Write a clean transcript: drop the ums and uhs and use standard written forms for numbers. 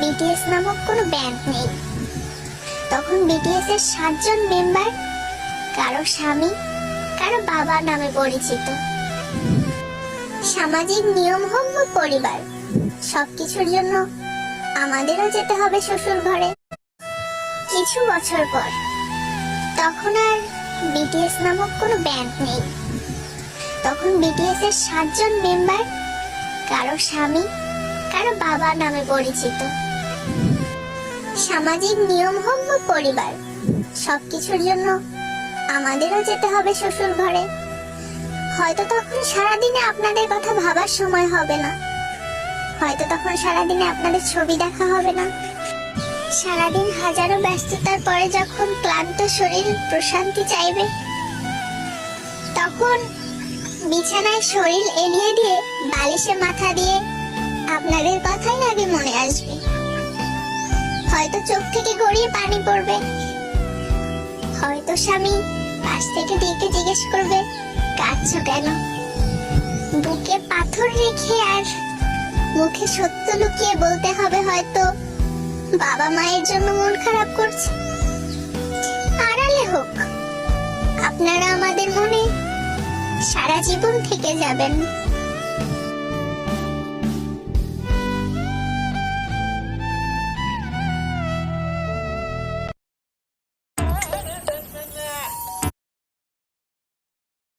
BTS নামক কোনো band নেই। তখন বিটিএস এর 7 জন মেম্বার কারো স্বামী, কারো বাবা নামে পরিচিত। সামাজিক নিয়ম হোক বা পরিবার, সবকিছুর জন্য আমাদেরও যেতে হবে শ্বশুর ঘরে। কিছু বছর পর, তখন আর বিটিএস নামক কোনো ব্যান্ড নেই। তখন বিটিএস এর 7 জন মেম্বার কারো স্বামী, কারো বাবা নামে পরিচিত। সামাজিক নিয়ম হোক বা পরিবার, সবকিছুর জন্য আমাদেরও যেতে হবে শ্বশুর ঘরে। হয়তো তখন সারাদিনে আপনাদের কথা ভাবার সময় হবে না, হয়তো তখন সারাদিনে আপনাদের ছবি দেখা হবে না। সারাদিন হাজারো ব্যস্ততার পরে যখন ক্লান্ত শরীর প্রশান্তি চাইবে, তখন বিছানায় শরীর এলিয়ে দিয়ে বালিশে মাথা দিয়ে আপনাদের কথাই আগে মনে আসবে। হয়তো চোখ থেকে গড়িয়ে পানি পড়বে, হয়তো স্বামী পাশ থেকে ডেকে জিজ্ঞেস করবে, কাঁদছো কেন? বুকে পাথর রেখে আর মুখে সত্য লুকিয়ে বলতে হবে, হয়তো বাবা মায়ের জন্য মন খারাপ করছে। আড়ালে হোক, আপনারা আমাদের মনে সারা জীবন থেকে যাবেন।